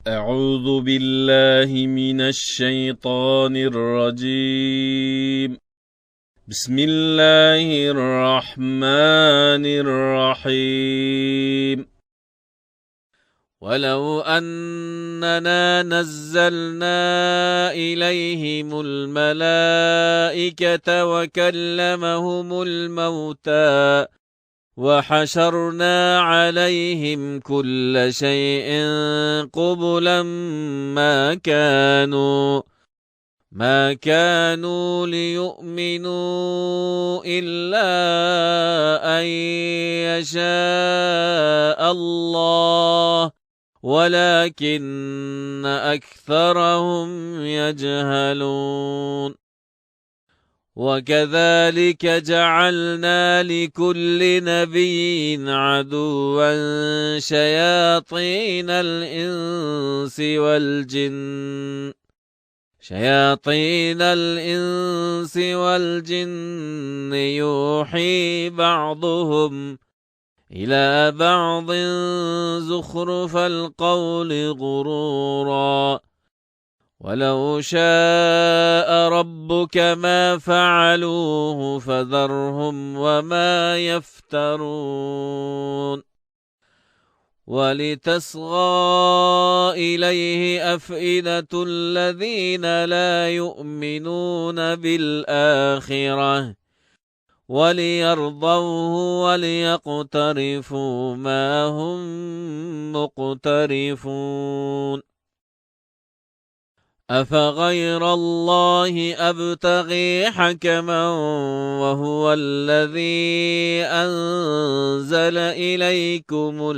أعوذ بالله من الشيطان الرجيم. بسم الله الرحمن الرحيم. ولو أننا نزلنا إليهم الملائكة وكلمهم الموتى وحشرنا عليهم كل شيء قبلا ما كانوا ليؤمنوا إلا أن يشاء الله ولكن أكثرهم يجهلون. وكذلك جعلنا لكل نبي عدوا شياطين الإنس والجن يوحي بعضهم إلى بعض زخرف القول غرورا ولو شاء ربك ما فعلوه فذرهم وما يفترون. ولتصغى إليه أفئدة الذين لا يؤمنون بالآخرة وليرضوه وليقترفوا ما هم مقترفون. أفغير الله أبتغي حكما وهو الذي أنزل إليكم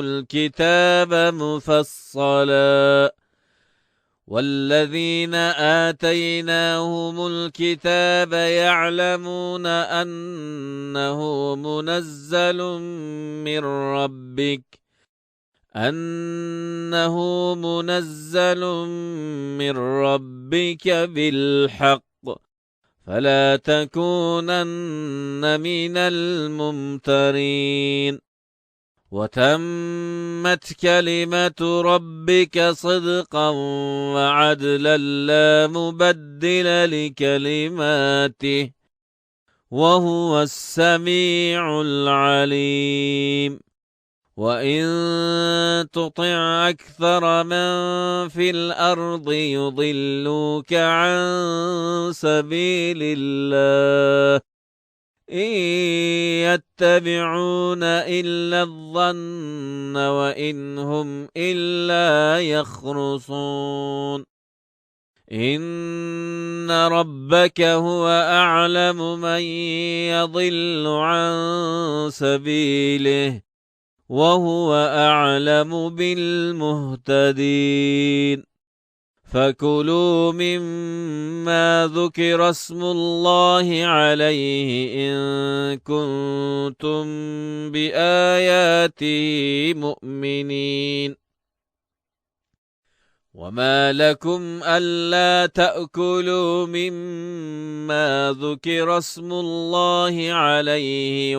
الكتاب مفصلا والذين آتيناهم الكتاب يعلمون أنه منزل من ربك بالحق فلا تكونن من الممترين. وتمت كلمة ربك صدقا وعدلا لا مبدل لكلماته وهو السميع العليم. وإن تطع أكثر من في الأرض يضلوك عن سبيل الله إن يتبعون إلا الظن وإن هم إلا يخرصون. إن ربك هو أعلم من يضل عن سبيله وهو أعلم بالمهتدين. فكلوا مما ذكر اسم الله عليه إن كنتم بآياته مؤمنين. وما لكم ألا تأكلوا مما ذكر اسم الله عليه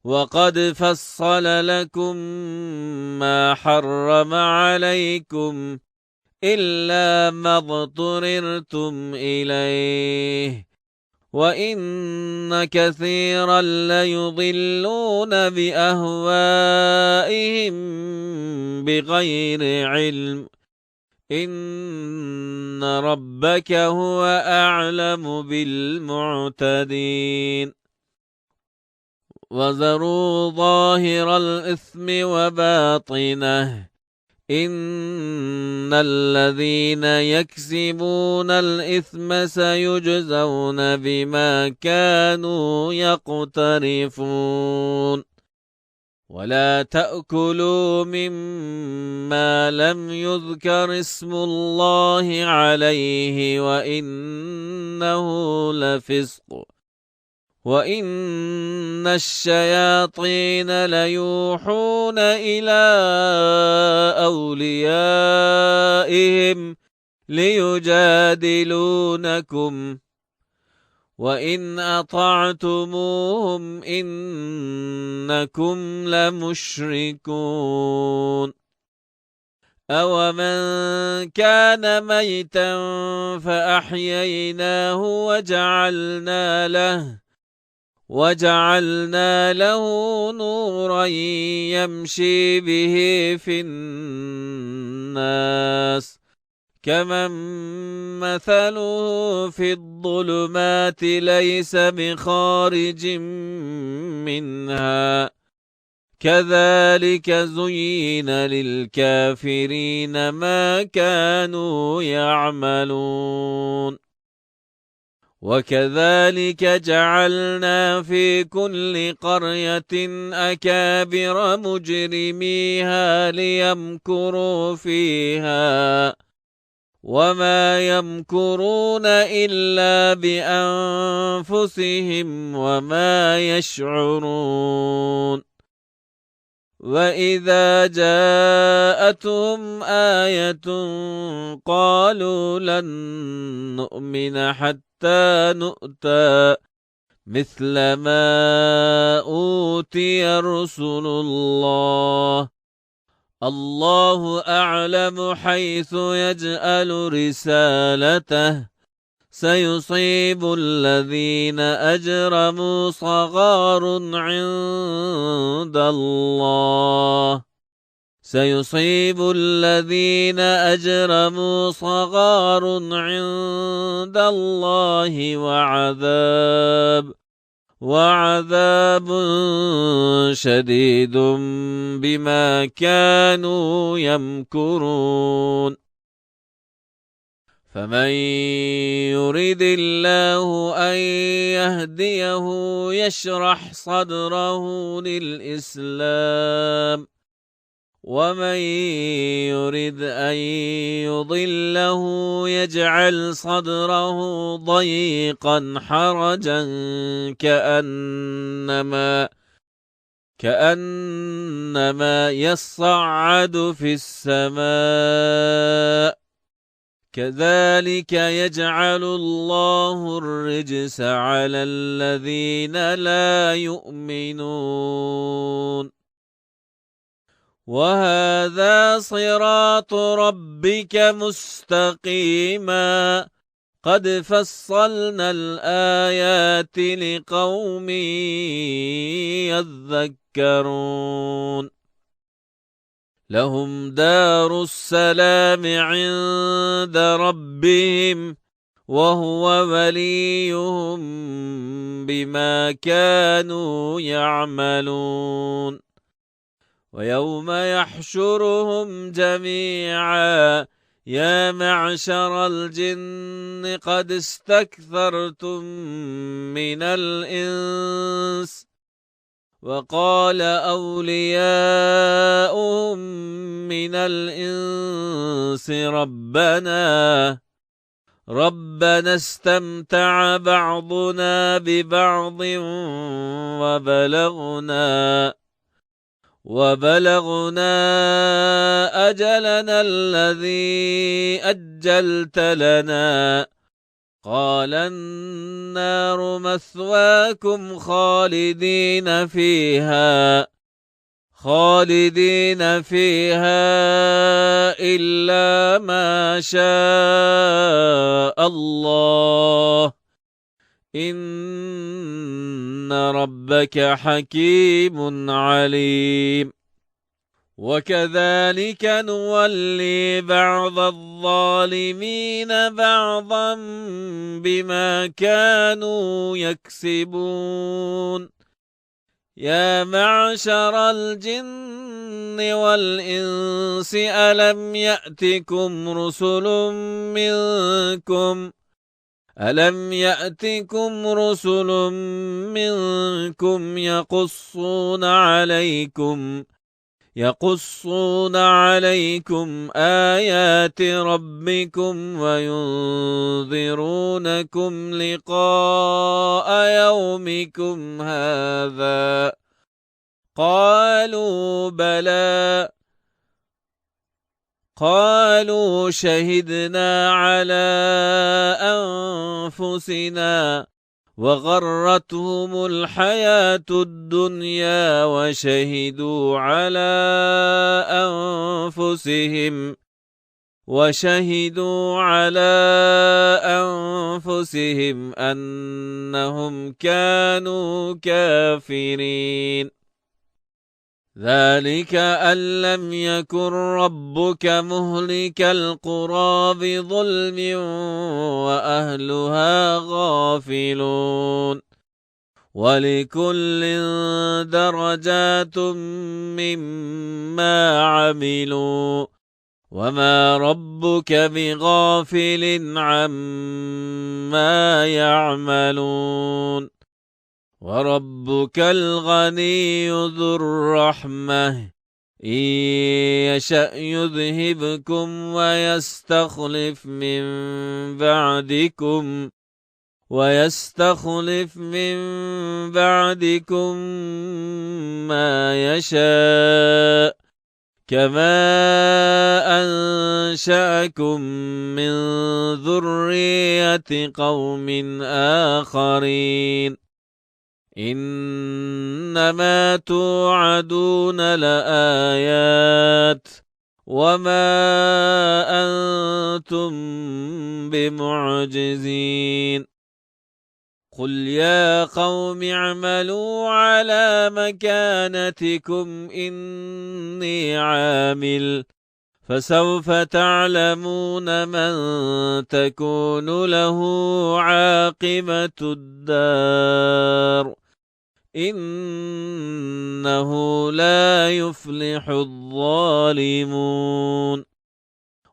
وقد فصل لكم ما حرم عليكم إلا ما اضطررتم إليه وإن كثيرا ليضلون بأهوائهم بغير علم إن ربك هو أعلم بالمعتدين. وذروا ظاهر الإثم وباطنه إن الذين يكسبون الإثم سيجزون بما كانوا يقترفون. ولا تأكلوا مما لم يذكر اسم الله عليه وإنه لفسق وإن الشياطين ليوحون إلى أوليائهم ليجادلونكم وإن أطعتموهم إنكم لمشركون أومن كان ميتا فأحييناه وجعلنا له نورا يمشي به في الناس كمن مثله في الظلمات ليس بخارج منها كذلك زين للكافرين ما كانوا يعملون وكذلك جعلنا في كل قرية أكابر مجرميها ليمكروا فيها وما يمكرون إلا بأنفسهم وما يشعرون وإذا جاءتهم آية قالوا لن نؤمن حتى نؤتى مثل ما أوتي رسل الله أعلم حيث يجعل رسالته سيصيب الذين أجرموا صغار عند الله وعذاب شديد بما كانوا يمكرون فمن يرد الله أن يهديه يشرح صدره للإسلام ومن يرد أن يضله يجعل صدره ضيقا حرجا كأنما يصعد في السماء كذلك يجعل الله الرجس على الذين لا يؤمنون وهذا صراط ربك مستقيما قد فصلنا الآيات لقوم يذكرون لهم دار السلام عند ربهم وهو وليهم بما كانوا يعملون ويوم يحشرهم جميعا يا معشر الجن قد استكثرتم من الإنس وقال أولياؤهم من الإنس ربنا استمتع بعضنا ببعض وبلغنا أجلنا الذي أجلت لنا قال النار مثواكم خالدين فيها إلا ما شاء الله إن ربك حكيم عليم وكذلك نولي بعض الظالمين بعضا بما كانوا يكسبون يا معشر الجن والإنس ألم يأتكم رسل منكم يقصون عليكم آيات ربكم وينذرونكم لقاء يومكم هذا قالوا بلى قالوا شهدنا على أنفسنا وغرتهم الحياة الدنيا وشهدوا على أنفسهم أنهم كانوا كافرين. ذلك أن لم يكن ربك مهلك القرى بظلم وأهلها غافلون. ولكل درجات مما عملوا وما ربك بغافل عما يعملون. وربك الغني ذو الرحمة إن يشأ يذهبكم ويستخلف من بعدكم ما يشاء كما أنشأكم من ذرية قوم آخرين. إنما توعدون لآيات وما أنتم بمعجزين. قل يا قوم اعملوا على مكانتكم إني عامل فسوف تعلمون من تكون له عاقبة الدار إنه لا يفلح الظالمون.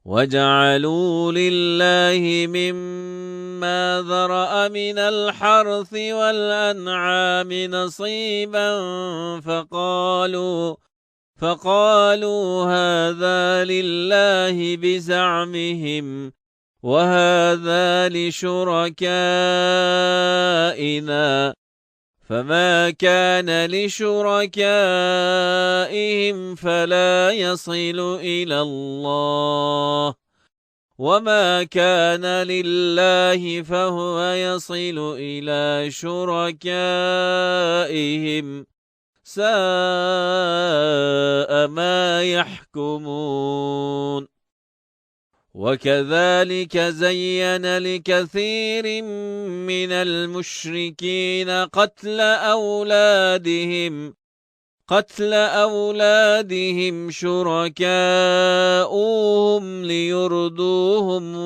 وجعلوا لله مما ذرأ من الحرث والأنعام نصيبا فقالوا هذا لله بزعمهم وهذا لشركائنا فما كان لشركائهم فلا يصل إلى الله وما كان لله فهو يصل إلى شركائهم ساء ما يحكمون. وكذلك زين لكثير من المشركين قتل أولادهم شركاؤهم ليردوهم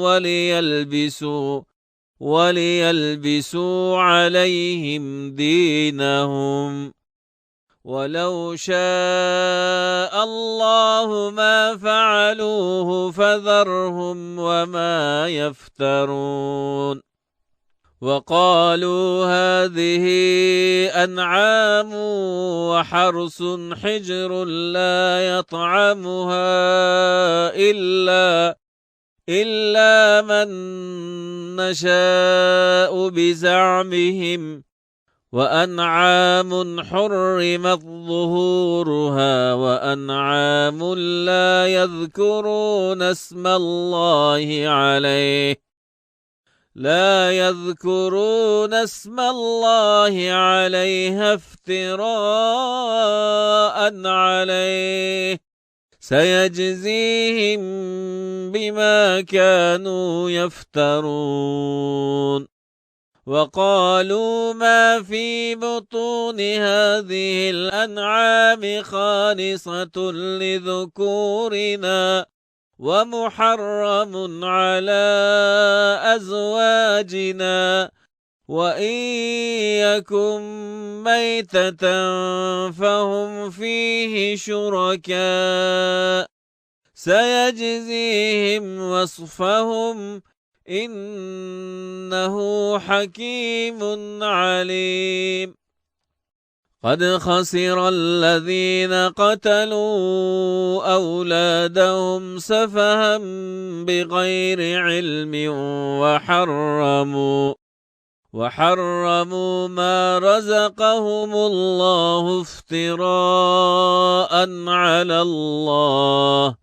وليلبسوا عليهم دينهم ولو شاء الله ما فعلوه فذرهم وما يفترون. وقالوا هذه أنعام وحرث حجر لا يطعمها إلا من نشاء بزعمهم وأنعام حرمت ظهورها وأنعام لا يذكرون اسم الله عليها افتراء عليه سيجزيهم بما كانوا يفترون. وقالوا ما في بطون هذه الأنعام خالصة لذكورنا ومحرم على أزواجنا وإن يكن ميتة فهم فيه شركاء سيجزيهم وصفهم إنه حكيم عليم. قد خسر الذين قتلوا أولادهم سفها بغير علم وحرموا ما رزقهم الله افتراء على الله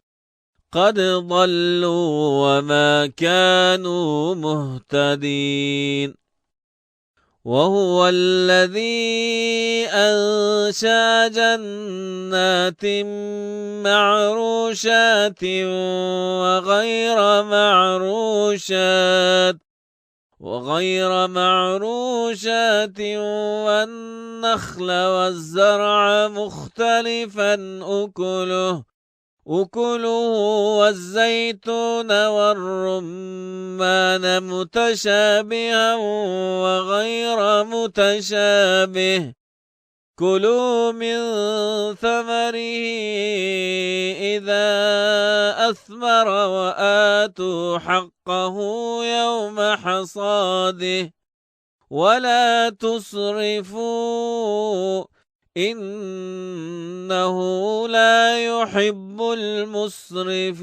قد ضلوا وما كانوا مهتدين. وهو الذي أنشأ جنات معروشات وغير معروشات والنخل والزرع مختلفا أكله والزيتون والرمان متشابها وغير متشابه كلوا من ثمره إذا أثمر وآتوا حقه يوم حصاده ولا تسرفوا إنه لا يحب المسرفين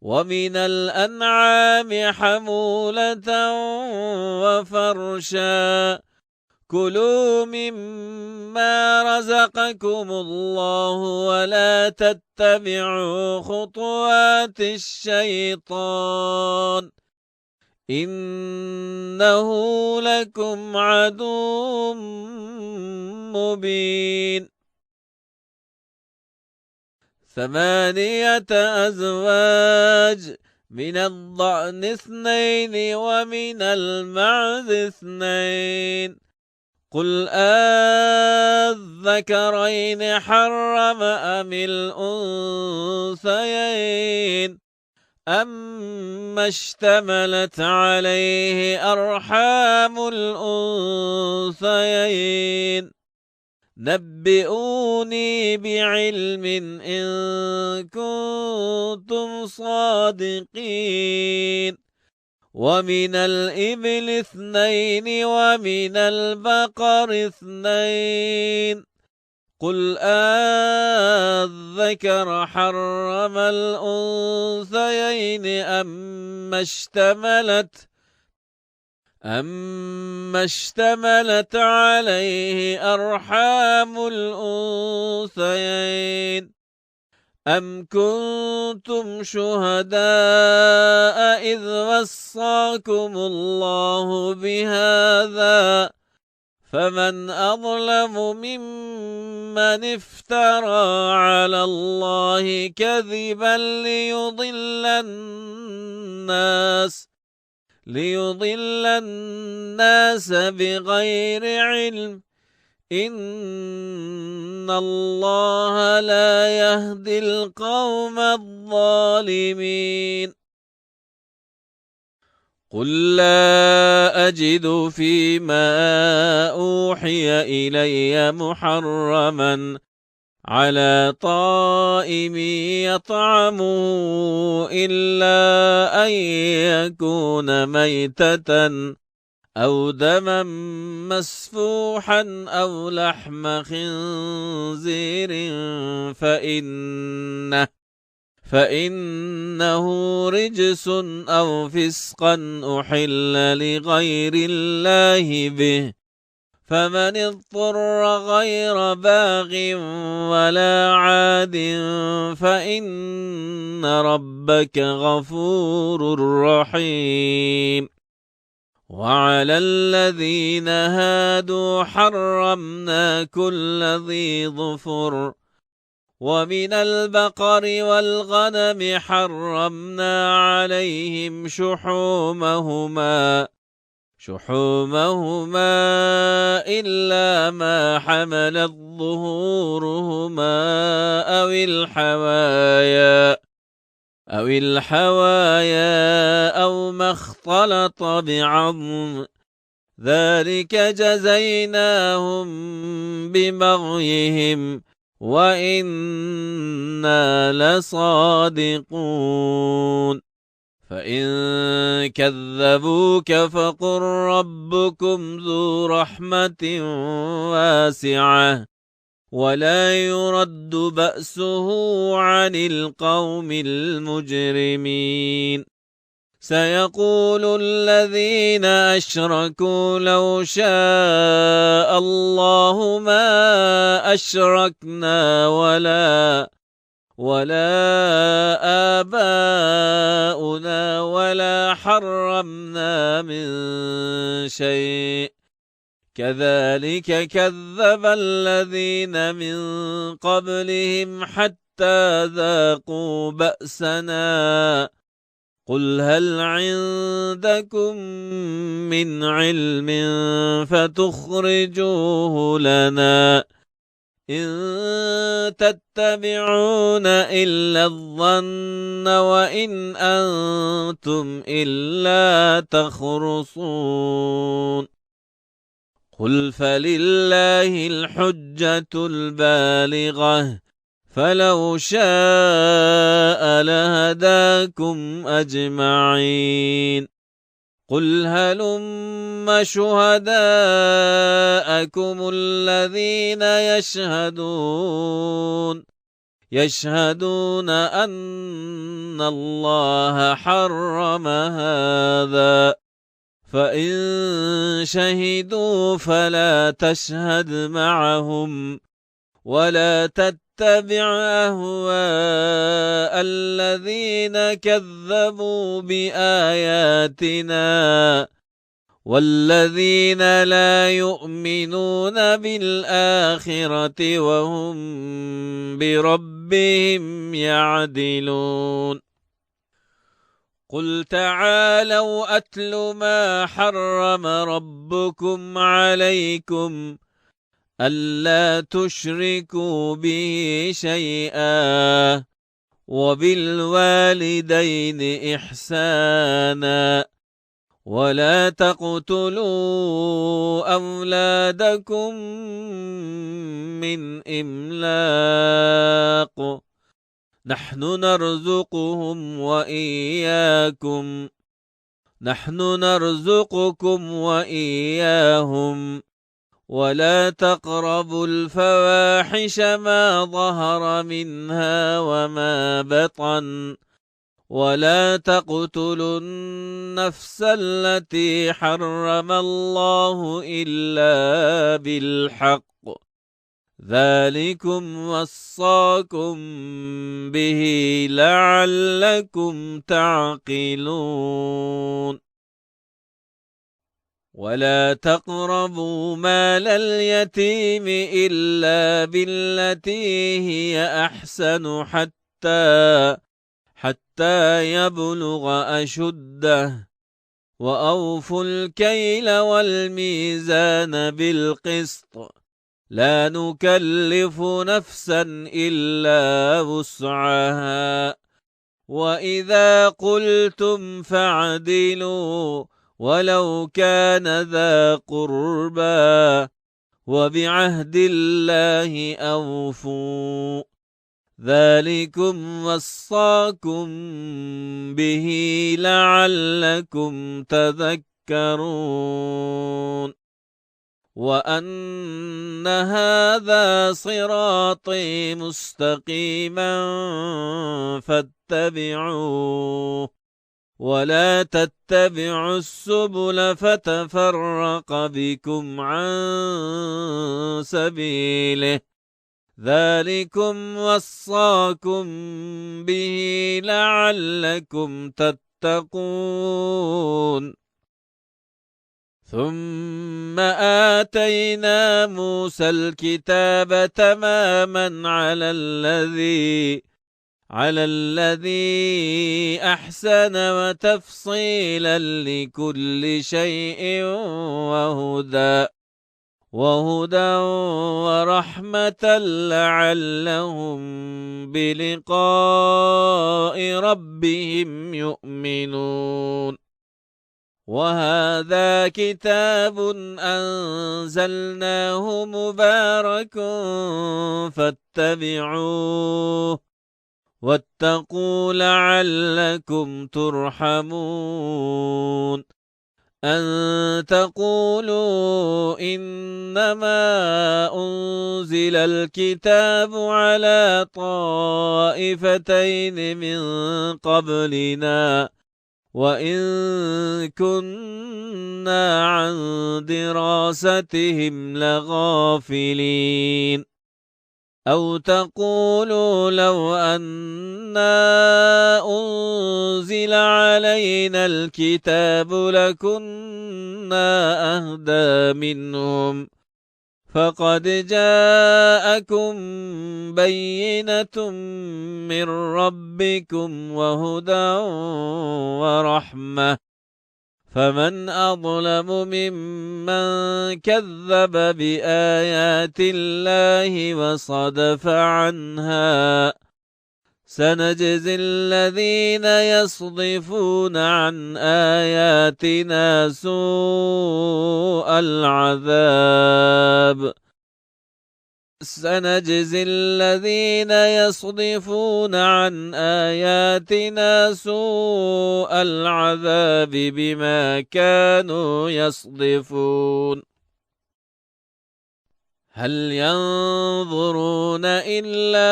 ومن الأنعام حمولة وفرشا كلوا مما رزقكم الله ولا تتبعوا خطوات الشيطان إنه لكم عدو مبين 8 أزواج من الضأن 2 ومن المعز 2 قل أذكرين حرم أم الأنثيين أما اشتملت عليه أرحام الأنثيين نبئوني بعلم إن كنتم صادقين ومن الإبل 2 ومن البقر 2 قل أذكر حرم الأنثيين أما اشتملت عليه أرحام الأنثيين أم كنتم شهداء إذ وصاكم الله بهذا فمن أظلم ممن افترى على الله كذبا ليضل الناس بغير علم إن الله لا يهدي القوم الظالمين قل لا أجد فيما أوحي إلي محرما على طائم يطعمه إلا أن يكون ميتة أو دما مسفوحا أو لحم خنزير فإنه رجس أو فسقا أحل لغير الله به فمن اضطر غير باغ ولا عاد فإن ربك غفور رحيم وعلى الذين هادوا حرمنا كل ذي ظفر ومن البقر والغنم حرمنا عليهم شحومهما إلا ما حملت ظهورهما أو الحوايا أو ما اختلط بعظم ذلك جزيناهم ببغيهم وإنا لصادقون فإن كذبوك فقل ربكم ذو رحمة واسعة ولا يرد بأسه عن القوم المجرمين سيقول الذين أشركوا لو شاء الله ما أشركنا ولا آباؤنا ولا حرمنا من شيء كذلك كذب الذين من قبلهم حتى ذاقوا بأسنا قل هل عندكم من علم فتخرجوه لنا إن تتبعون إلا الظن وإن أنتم إلا تخرصون قل فلله الحجة البالغة فلو شاء لهداكم أجمعين قل هلم شهداءكم الذين يشهدون أن الله حرم هذا فإن شهدوا فلا تشهد معهم ولا تتبع أهواء الذين كذبوا بآياتنا والذين لا يؤمنون بالآخرة وهم بربهم يعدلون قل تعالوا أتل ما حرم ربكم عليكم ألا تشركوا به شيئا وبالوالدين إحسانا ولا تقتلوا أولادكم من إملاق نحن نرزقكم وإياهم ولا تقربوا الفواحش ما ظهر منها وما بطن ولا تقتلوا النفس التي حرم الله إلا بالحق ذلكم وصاكم به لعلكم تعقلون ولا تقربوا مال اليتيم إلا بالتي هي أحسن حتى يبلغ أشده وأوفوا الكيل والميزان بالقسط لا نكلف نفسا إلا وسعها وإذا قلتم فاعدلوا ولو كان ذا قربى وبعهد الله أوفوا ذلكم وصاكم به لعلكم تذكرون وأن هذا صراطي مستقيما فاتبعوه ولا تتبعوا السبل فتفرق بكم عن سبيله ذلكم وصاكم به لعلكم تتقون ثم آتينا موسى الكتاب تماما على الذي أحسن وتفصيلا لكل شيء وهدى ورحمة لعلهم بلقاء ربهم يؤمنون وهذا كتاب أنزلناه مبارك فاتبعوه واتقوا لعلكم ترحمون أن تقولوا إنما أنزل الكتاب على طائفتين من قبلنا وإن كنا عن دراستهم لغافلين أو تقولوا لو أنا أنزل علينا الكتاب لكنا أهدى منهم فقد جاءكم بينة من ربكم وهدى ورحمة فمن أظلم ممن كذب بآيات الله وصدف عنها سنجزي الذين يصدفون عن آياتنا سوء العذاب سنجزي الذين يصدفون عن آياتنا سوء العذاب بما كانوا يصدفون هل ينظرون إلا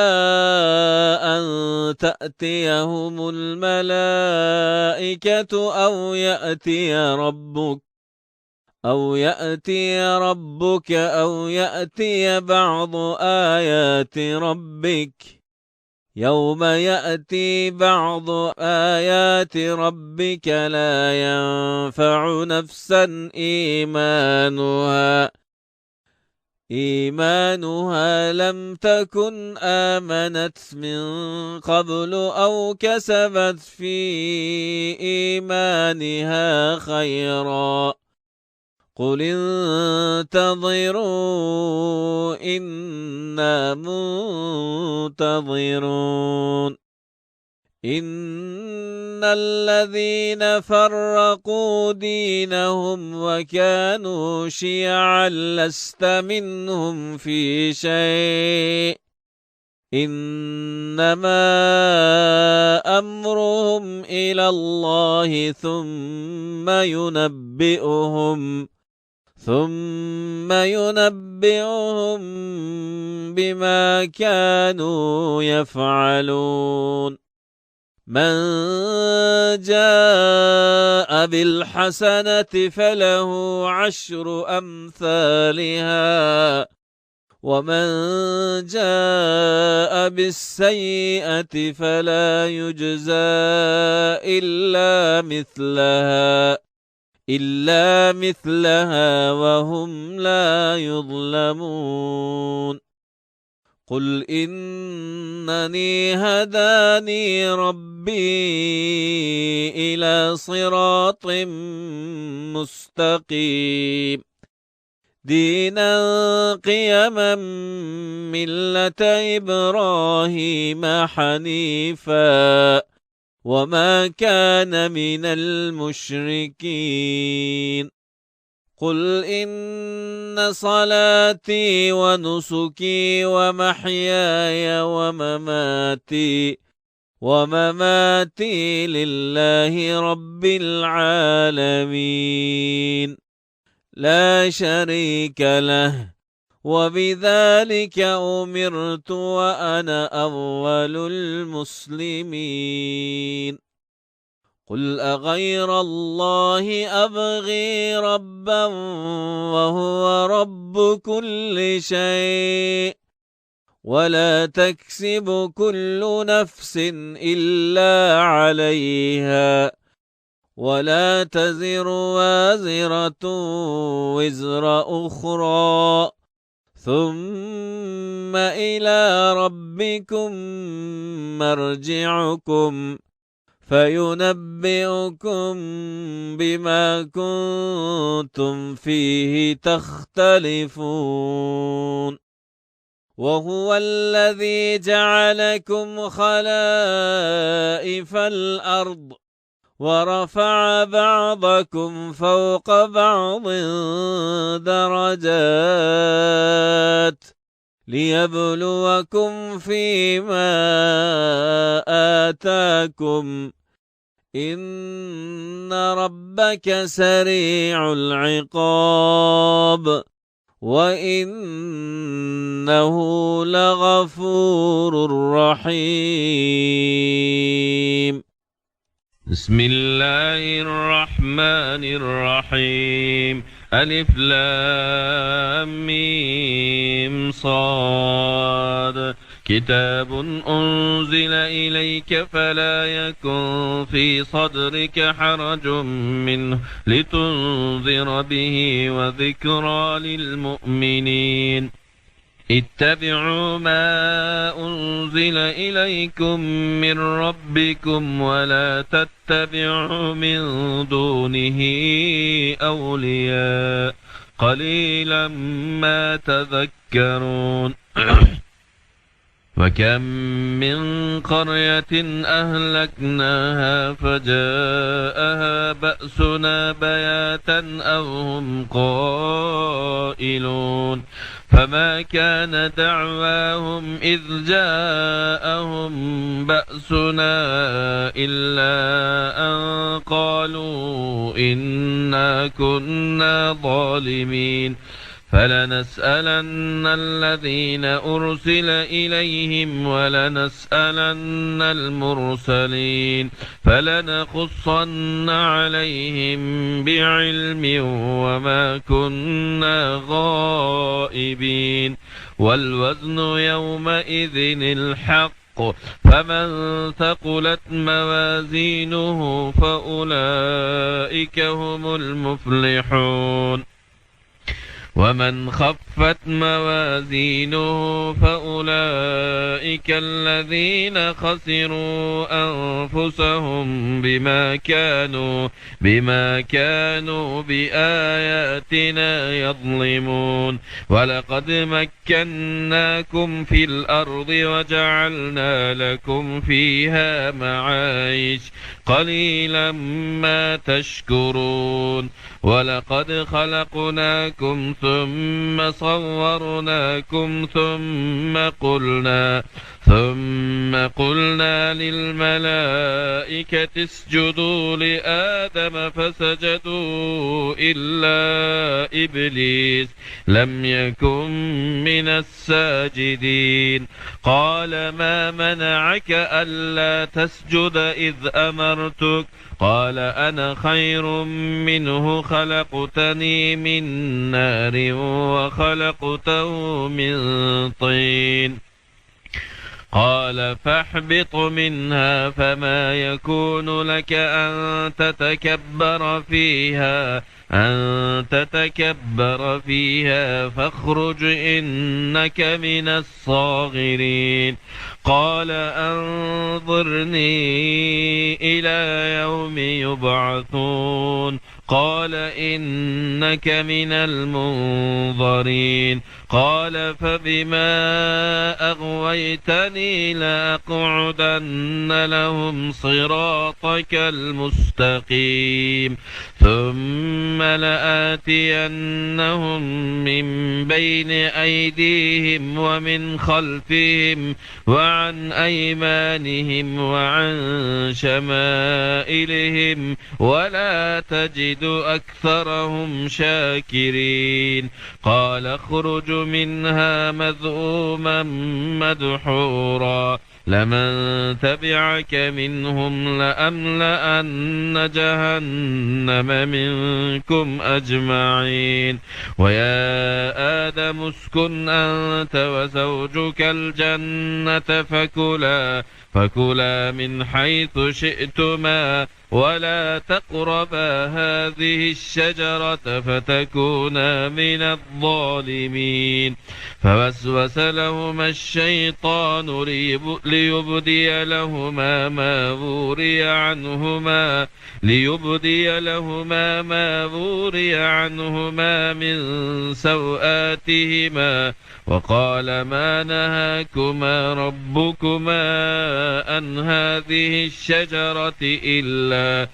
أن تأتيهم الملائكة أو يأتي ربك أو يأتي بعض آيات ربك يوم يأتي بعض آيات ربك لا ينفع نفسا إيمانها لم تكن آمنت من قبل أو كسبت في إيمانها خيرا قل انتظروا إنا منتظرون إن الذين فرقوا دينهم وكانوا شيعا لست منهم في شيء إنما أمرهم إلى الله ثم ينبئهم بما كانوا يفعلون من جاء بالحسنة فله عشر أمثالها ومن جاء بالسيئة فلا يجزى إلا مثلها وهم لا يظلمون قل إنني هداني ربي إلى صراط مستقيم دينا قيما ملة إبراهيم حنيفا وما كان من المشركين قل إن صلاتي ونسكي ومحياي ومماتي لله رب العالمين لا شريك له وبذلك أمرت وأنا أول المسلمين قل أغير الله أبغي ربا وهو رب كل شيء ولا تكسب كل نفس إلا عليها ولا تزر وازرة وزر أخرى ثم إلى ربكم مرجعكم فينبئكم بما كنتم فيه تختلفون وهو الذي جعلكم خلائف الأرض ورفع بعضكم فوق بعض درجات ليبلوكم فيما آتاكم إن ربك سريع العقاب وإنه لغفور رحيم بسم الله الرحمن الرحيم ألف لام ميم صاد كتاب أنزل إليك فلا يكن في صدرك حرج منه لتنذر به وذكرى للمؤمنين اتبعوا ما أنزل إليكم من ربكم ولا تتبعوا من دونه أولياء قليلا ما تذكرون وكم من قرية أهلكناها فجاءها بأسنا بياتا أو هم قائلون فما كان دعواهم إذ جاءهم بأسنا إلا أن قالوا إنا كنا ظالمين فلنسألن الذين أرسل إليهم ولنسألن المرسلين فلنقصن عليهم بعلم وما كنا غائبين والوزن يومئذ الحق فمن ثقلت موازينه فأولئك هم المفلحون ومن خفت موازينه فأولئك الذين خسروا أنفسهم بما كانوا بآياتنا يظلمون ولقد مكناكم في الأرض وجعلنا لكم فيها معايش قليلا ما تشكرون ولقد خلقناكم ثم صورناكم ثم قلنا للملائكة اسجدوا لآدم فسجدوا إلا إبليس لم يكن من الساجدين قال ما منعك ألا تسجد إذ أمرتك قال أنا خير منه خلقتني من نار وخلقته من طين قال فاهبط منها فما يكون لك أن تتكبر فيها فاخرج إنك من الصاغرين قال أنظرني إلى يوم يبعثون قال إنك من المنظرين قال فبما أغويتني لأقعدن لهم صراطك المستقيم ثم لآتينهم من بين أيديهم ومن خلفهم وعن أيمانهم وعن شمائلهم ولا تجد أكثرهم شاكرين قال اخرج منها مذءوما مدحورا لمن تبعك منهم لأملأن جهنم منكم أجمعين ويا آدم اسكن أنت وزوجك الجنة فكلا من حيث شئتما ولا تقربا هذه الشجرة فتكونا من الظالمين فوسوس لهما الشيطان ليبدي لهما ما وري عنهما من سوآتهما وقال ما نهاكما ربكما عن هذه الشجرة إلا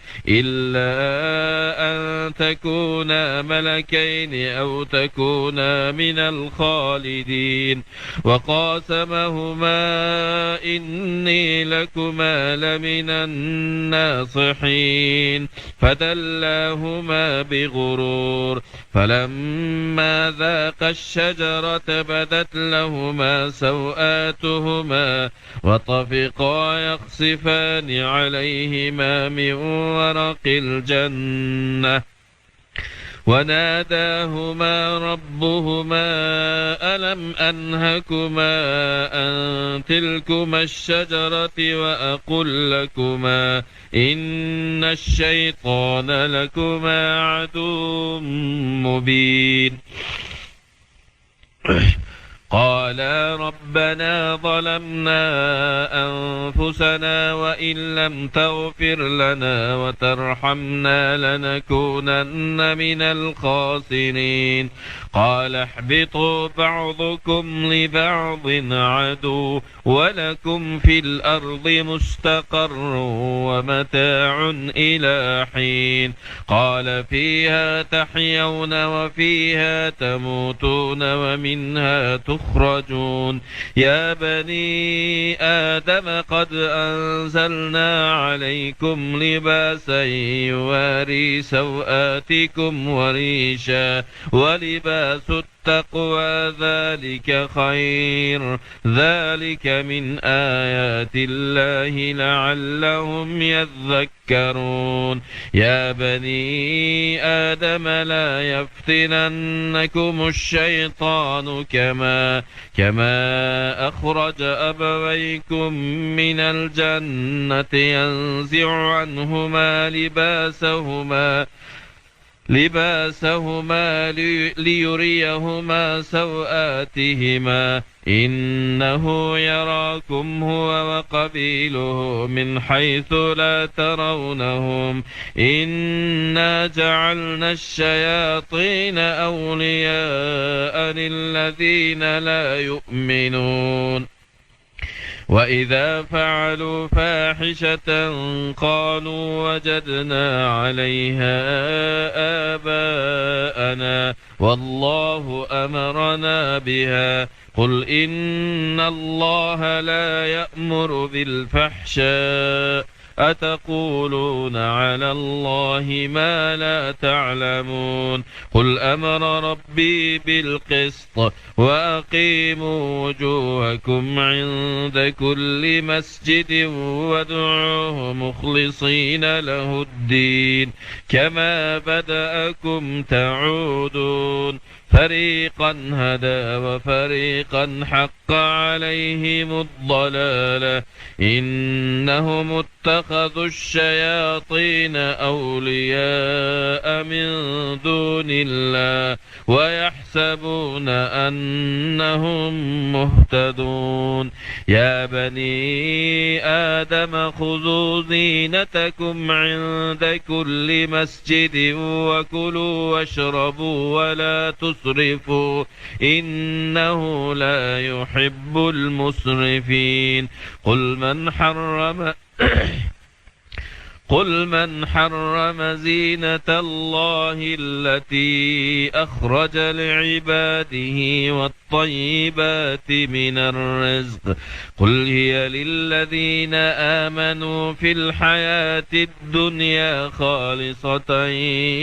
أن تكونا ملكين أو تكونا من الخالدين وقاسمهما إني لكما لمن الناصحين فدلاهما بغرور فلما ذاقا الشجرة بدت لهما سوآتهما وطفقا يخصفان عليهما من ورق الجنة وناداهما ربهما ألم ألم أنهكما عن تلكما الشجرة وأقل لكما إن الشيطان لكما عدو مبين قالا ربنا ظلمنا أنفسنا وإن لم تغفر لنا وترحمنا لنكونن من الخاسرين قال اهبطوا بعضكم لبعض عدو ولكم في الأرض مستقر ومتاع إلى حين قال فيها تحيون وفيها تموتون ومنها تخرجون يا بني آدم قد أنزلنا عليكم لباسا يواري سوآتكم وريشا ولباس التقوى ذلك خير ذلك من آيات الله لعلهم يذكرون يا بني آدم لا يفتننكم الشيطان كما أخرج أبويكم من الجنة ينزع عنهما لباسهما ليريهما سوآتهما إنه يراكم هو وقبيله من حيث لا ترونهم إنا جعلنا الشياطين أولياء للذين لا يؤمنون وإذا فعلوا فاحشة قالوا وجدنا عليها آباءنا والله أمرنا بها قل إن الله لا يأمر بالفحشاء أتقولون على الله ما لا تعلمون قل أمر ربي بالقسط وأقيموا وجوهكم عند كل مسجد وادعوه مخلصين له الدين كما بدأكم تعودون فريقا هدى وفريقا حق عليهم الضلالة إنهم اتخذوا الشياطين أولياء من دون الله ويحسبون أنهم مهتدون يا بني آدم خذوا زينتكم عند كل مسجد وكلوا واشربوا ولا تسرفوا إنه لا يحب المسرفين قل من حرم زينة الله التي أخرج لعباده والطيبات من الرزق قل هي للذين آمنوا في الحياة الدنيا خالصة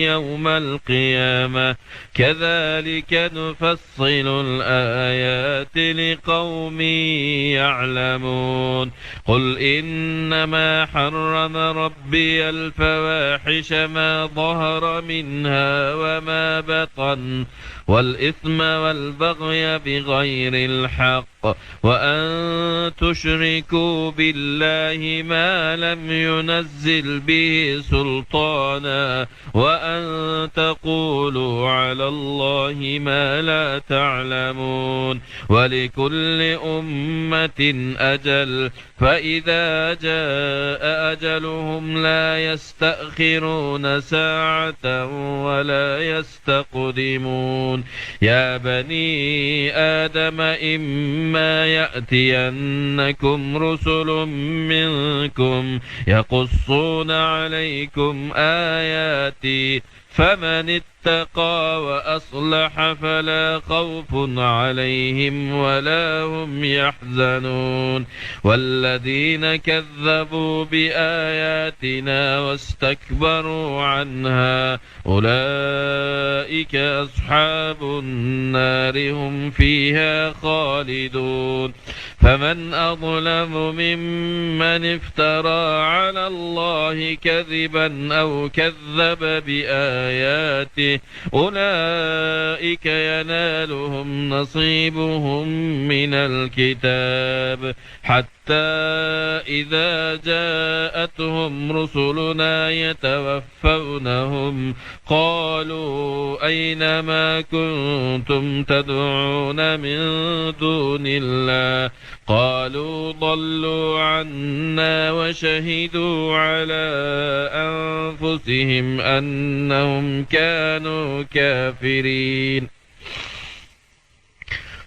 يوم القيامة كذلك نفصل الآيات لقوم يعلمون قل إنما حرم ربي الفواحش ما ظهر منها وما بطن والإثم والبغي بغير الحق وأن تشركوا بالله ما لم ينزل به سلطانا وأن تقولوا على الله ما لا تعلمون ولكل أمة أجل فإذا جاء أجلهم لا يستأخرون ساعة ولا يستقدمون يا بني آدم إما يأتينكم رسل منكم يقصون عليكم آياتي فمن اتقى وأصلح فلا خوف عليهم ولا هم يحزنون والذين كذبوا بآياتنا واستكبروا عنها أولئك أصحاب النار هم فيها خالدون فمن أظلم ممن افترى على الله كذبا أو كذب بآياته أولئك ينالهم نصيبهم من الكتاب حتى إذا جاءتهم رسلنا يتوفونهم قالوا أين ما كنتم تدعون من دون الله قالوا ضلوا عنا وشهدوا على أنفسهم أنهم كانوا كافرين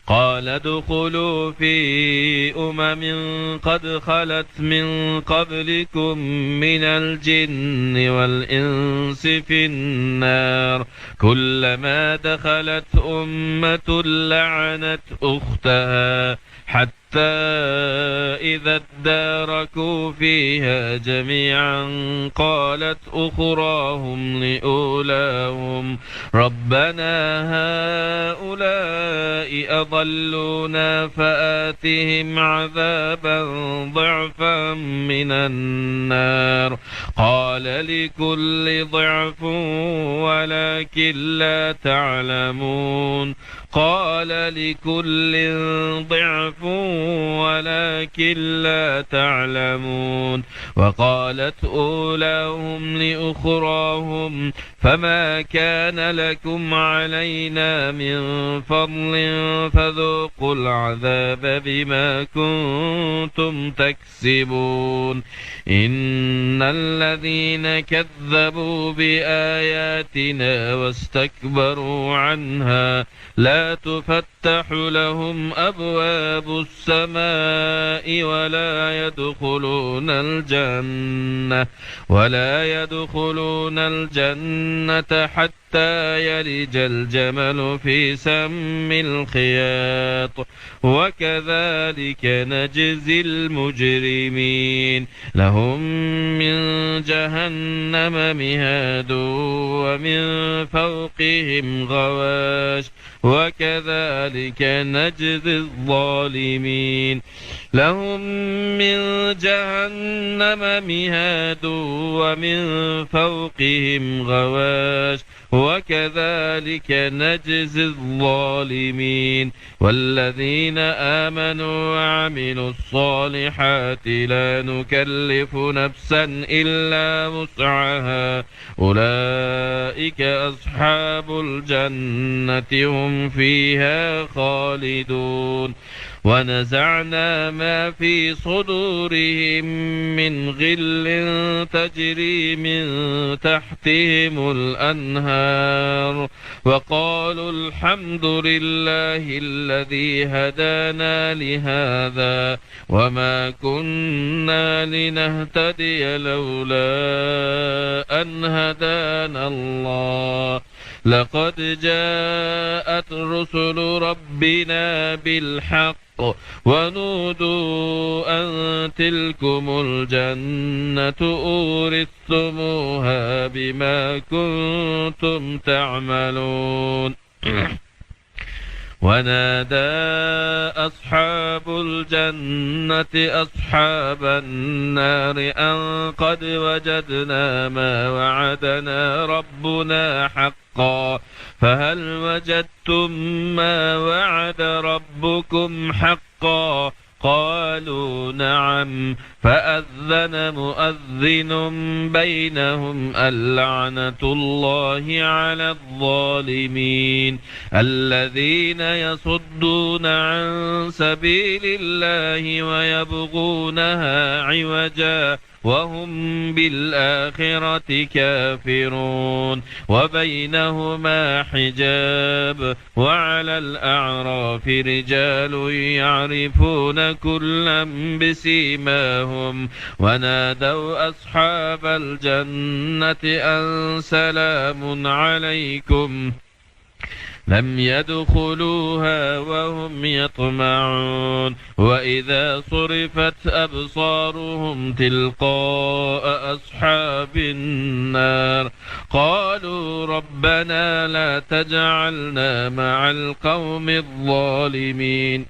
قال ادخلوا في قد خلت من قبلكم من الجن والإنس في النار كلما دخلت أمة لعنت أختها حتى إذا اداركوا فيها جميعا قالت أخراهم لأولاهم ربنا هؤلاء أضلونا فآتهم عذابا ضعفا من النار قال لكل ضعف ولكن لا تعلمون قال لكل ضعف ولكن لا تعلمون وقالت أولاهم لأخراهم فما كان لكم علينا من فضل فذوقوا العذاب بما كنتم تكسبون إن الذين كذبوا بآياتنا واستكبروا عنها لا تفتح لهم أبواب السماء ولا يدخلون الجنة حتى يلج الجمل في سم الخياط وكذلك نجزي المجرمين لهم من جهنم مهاد ومن فوقهم غواش وكذلك نجزي الظالمين لهم من جهنم مهاد ومن فوقهم غواش وكذلك نجزي الظالمين والذين آمنوا وعملوا الصالحات لا نكلف نفسا إلا وسعها أولئك أصحاب الجنة هم فيها خالدون ونزعنا ما في صدورهم من غل تجري من تحتهم الأنهار وقالوا الحمد لله الذي هدانا لهذا وما كنا لنهتدي لولا أن هدانا الله لقد جاءت رسل ربنا بالحق ونودوا أن تلكم الجنة أورثتموها بما كنتم تعملون ونادى أصحاب الجنة أصحاب النار أن قد وجدنا ما وعدنا ربنا حقا فهل وجدتم ما وعد ربكم حقا قالوا نعم فأذن مؤذن بينهم اللعنة الله على الظالمين الذين يصدون عن سبيل الله ويبغونها عوجا وهم بالآخرة كافرون وبينهما حجاب وعلى الأعراف رجال يعرفون كلا بسيماهم ونادوا أصحاب الجنة أن سلام عليكم لم يدخلوها وهم يطمعون وإذا صرفت أبصارهم تلقاء أصحاب النار قالوا ربنا لا تجعلنا مع القوم الظالمين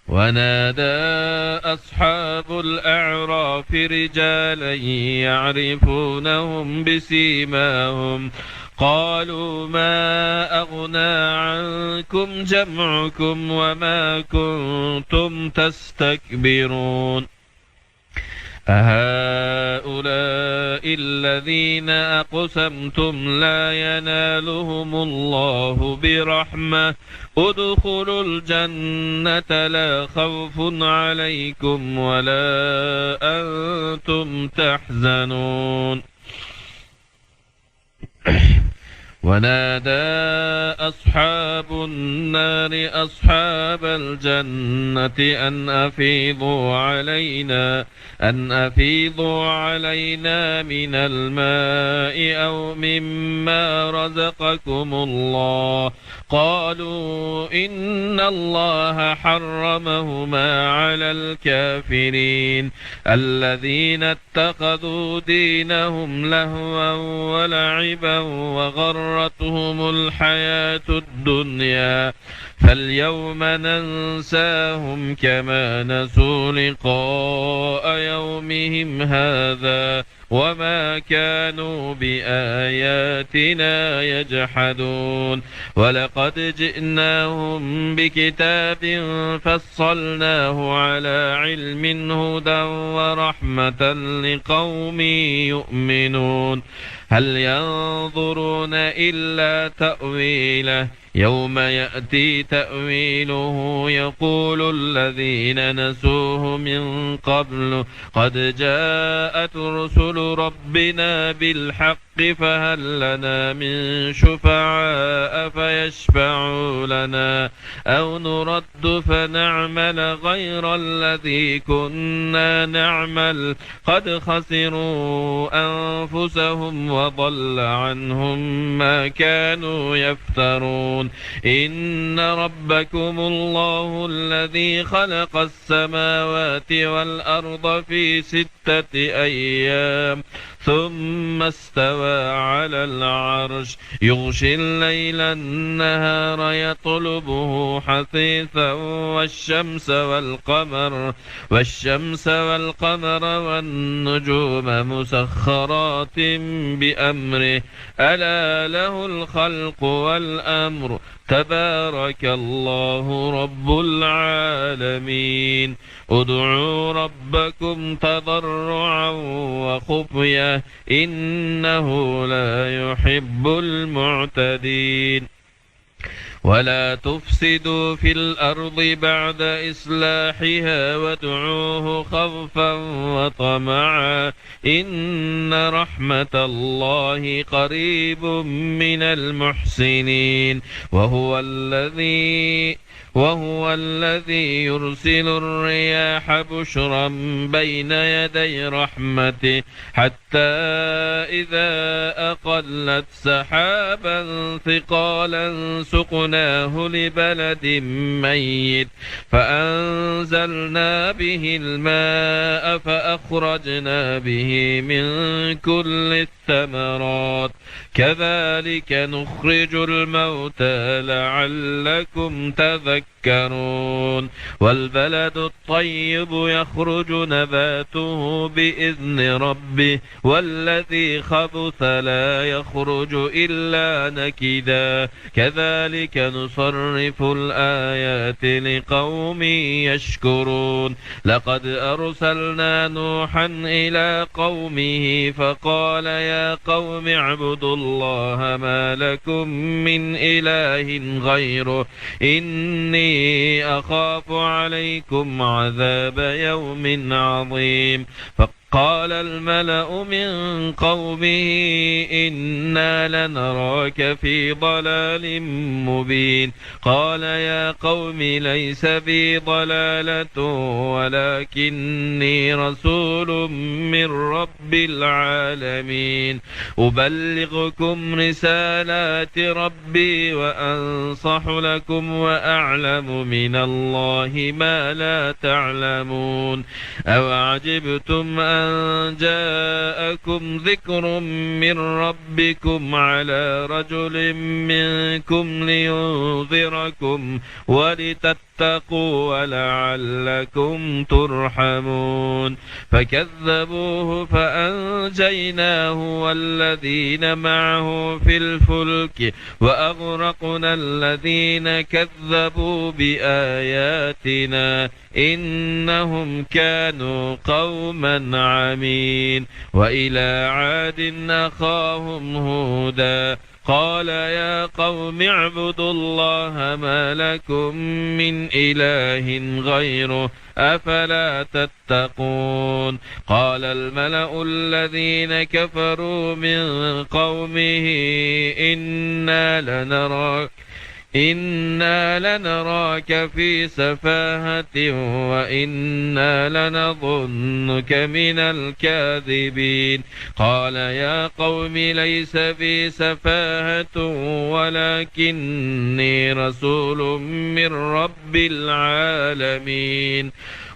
ونادى أصحاب الأعراف رجالا يعرفونهم بسيماهم قالوا ما أغنى عنكم جمعكم وما كنتم تستكبرون أهؤلاء الذين أقسمتم لا ينالهم الله برحمة ادخلوا الجنة لا خوف عليكم ولا أنتم تحزنون ونادى أصحاب النار أصحاب الجنة أن أفيضوا علينا من الماء أو مما رزقكم الله قالوا إن الله حرمهما على الكافرين الذين اتخذوا دينهم لهوا ولعبا وغرتهم الحياة الدنيا فاليوم ننساهم كما نسوا لقاء يومهم هذا وما كانوا بآياتنا يجحدون ولقد جئناهم بكتاب فصلناه على علم هدى ورحمة لقوم يؤمنون هل ينظرون إلا تأويله يوم يأتي تأويله يقول الذين نسوه من قبل قد جاءت رسل ربنا بالحق فهل لنا من شفعاء فيشفعوا لنا أو نرد فنعمل غير الذي كنا نعمل قد خسروا أنفسهم وضل عنهم ما كانوا يفترون إن ربكم الله الذي خلق السماوات والأرض في 6 أيام ثم استوى على العرش يغشي الليل النهار يطلبه حثيثا والشمس والقمر والنجوم مسخرات بأمره ألا له الخلق والأمر تبارك الله رب العالمين ادعوا ربكم تضرعا وخفية إنه لا يحب المعتدين ولا تفسدوا في الأرض بعد إصلاحها وادعوه خوفا وطمعا إن رحمة الله قريب من المحسنين وهو الذي يرسل الرياح بشرا بين يدي رحمته حتى إذا أقلت سحابا ثقالا سقناه لبلد ميت فأنزلنا به الماء فأخرجنا به من كل الثمرات كذلك نخرج الموتى لعلكم تذكرون والبلد الطيب يخرج نباته بإذن ربه والذي خبث لا يخرج إلا نكدا كذلك نصرف الآيات لقوم يشكرون لقد أرسلنا نوحا إلى قومه فقال يا قوم اعبدوا الله ما لكم من إله غيره إني أخاف عليكم عذاب يوم عظيم قال الملأ من قومه إنا لنراك في ضلال مبين قال يا قوم ليس بي ضلالة ولكني رسول من رب العالمين أبلغكم رسالات ربي وأنصح لكم وأعلم من الله ما لا تعلمون أوعجبتم أن جاءكم ذكر من ربكم على رجل منكم لينذركم تتقوا ولعلكم ترحمون فكذبوه فأنجيناه والذين معه في الفلك وأغرقنا الذين كذبوا بآياتنا إنهم كانوا قوما عمين وإلى عاد أخاهم هودا قال يا قوم اعبدوا الله ما لكم من إله غيره أفلا تتقون قال الملأ الذين كفروا من قومه إنا لنراك في سفاهة وإنا لنظنك من الكاذبين قال يا قوم ليس بي سفاهة ولكني رسول من رب العالمين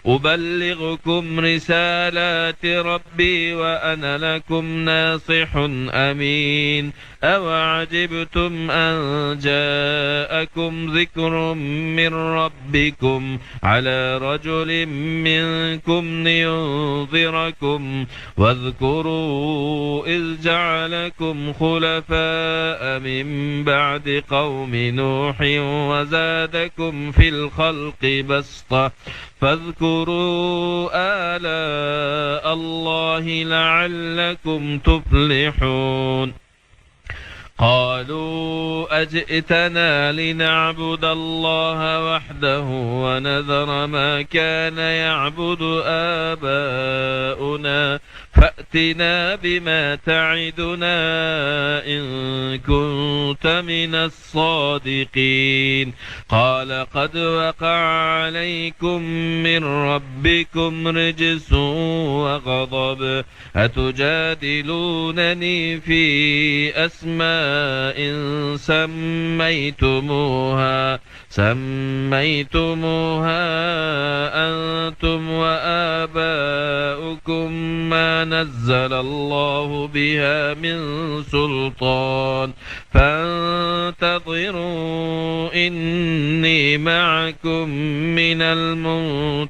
أبلغكم رسالات ربي وأنا لكم ناصح أمين أوعجبتم أن جاءكم ذكر من ربكم على رجل منكم لينذركم واذكروا إذ جعلكم خلفاء من بعد قوم نوح وزادكم في الخلق بسطة فاذكروا آلاء الله لعلكم تفلحون قالوا أجئتنا لنعبد الله وحده ونذر ما كان يعبد آباؤنا فأتنا بما تعدنا إن كنت من الصادقين قال قد وقع عليكم من ربكم رجس وغضب أتجادلونني في أسماء سميتموها أنتم وآباؤكم ما نزل الله بها من سلطان فانتظروا إني معكم من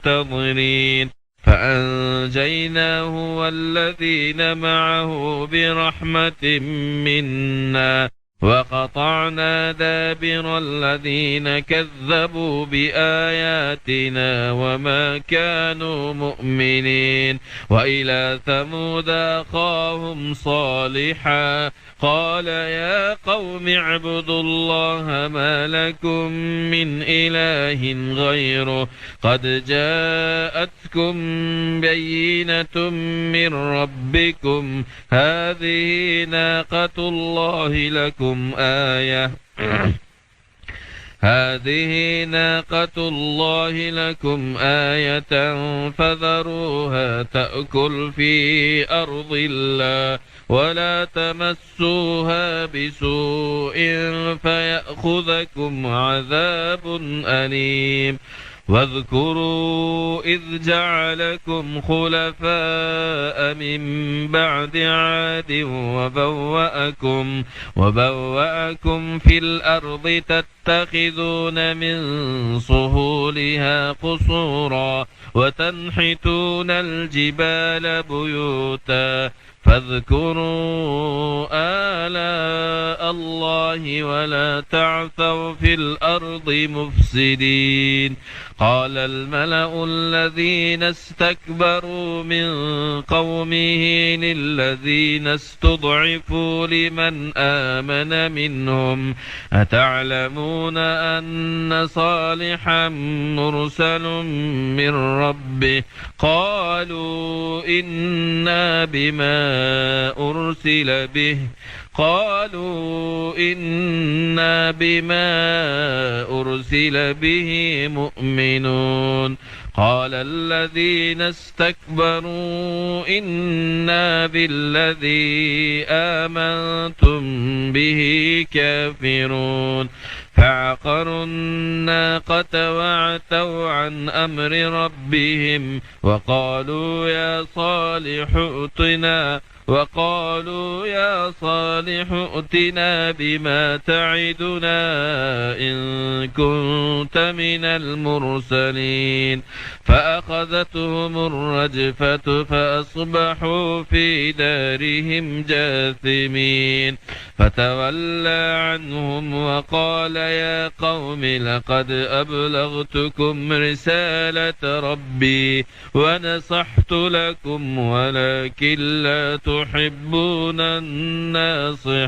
المنتظرين فأنجيناه والذين معه برحمة منا وقطعنا دابر الذين كذبوا بآياتنا وما كانوا مؤمنين وإلى ثمود أخاهم صالحا قال يا قوم اعبدوا الله ما لكم من إله غيره قد جاءتكم بينة من ربكم هذه ناقة الله لكم آية فذروها تأكل في أرض الله ولا تمسوها بسوء فيأخذكم عذاب أليم واذكروا إذ جعلكم خلفاء من بعد عاد وبوأكم في الأرض تتخذون من صهولها قصورا وتنحتون الجبال بيوتا فاذكروا آلاء الله ولا تعثوا في الأرض مفسدين قال الملأ الذين استكبروا من قومه للذين استضعفوا لمن آمن منهم أتعلمون أن صالحا مرسل من ربه قالوا إنا بما أرسل به مؤمنون قال الذين استكبروا إنا بالذي آمنتم به كافرون فعقروا الناقة وعتوا عن أمر ربهم وقالوا يا صالح ائتنا وقالوا يا صالح ائتنا بما تعدنا إن كنت من المرسلين فأخذتهم الرجفة فأصبحوا في دارهم جاثمين فتولى عنهم وقال يا قوم لقد أبلغتكم رسالة ربي ونصحت لكم ولكن لا تحبون الناصحين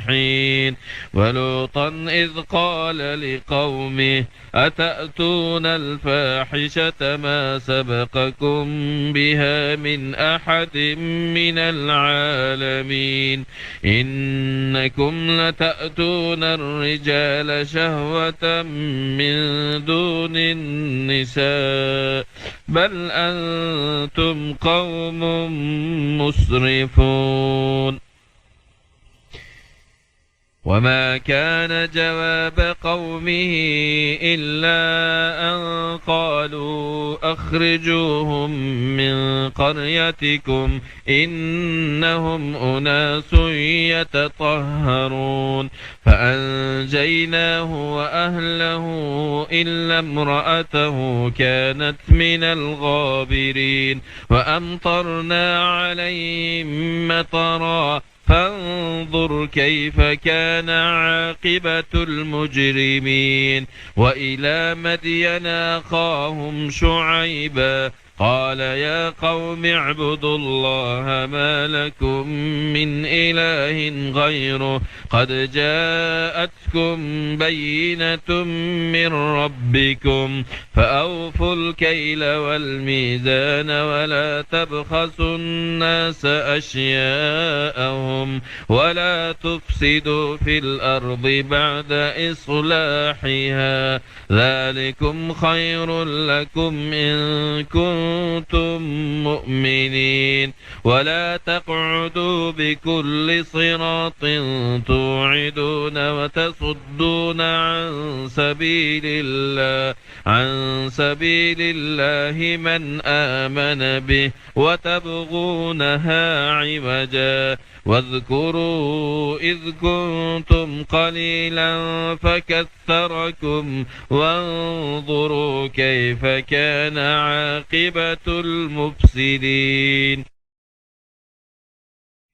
ولوطا إذ قال لقومه أتأتون الفاحشة ما سبقكم بها من أحد من العالمين إنكم لتأتون الرجال شهوة من دون النساء بل أنتم قوم مسرفون وما كان جواب قومه إلا أن قالوا أخرجوهم من قريتكم إنهم أناس يتطهرون فأنجيناه وأهله إلا امرأته كانت من الغابرين وأمطرنا عليهم مطرا فانظر كيف كان عاقبة المجرمين وإلى مدين أخاهم شعيبا قال يا قوم اعبدوا الله ما لكم من إله غيره قد جاءتكم بينة من ربكم فأوفوا الكيل والميزان ولا تبخسوا الناس أشياءهم ولا تفسدوا في الأرض بعد إصلاحها ذلكم خير لكم إن كنتم مؤمنين ولا تقعدوا بكل صراط توعدون وتصدون عن سبيل الله من آمن به وتبغونها عوجا واذكروا إذ كنتم قليلا فكثركم وانظروا كيف كان عاقبة المفسدين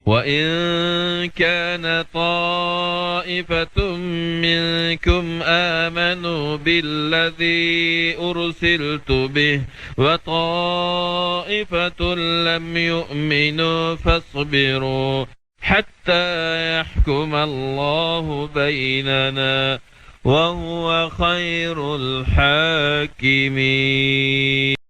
وإن كان طائفة منكم آمنوا بالذي أرسلت به وطائفة لم يؤمنوا فاصبروا حتى يحكم الله بيننا وهو خير الحاكمين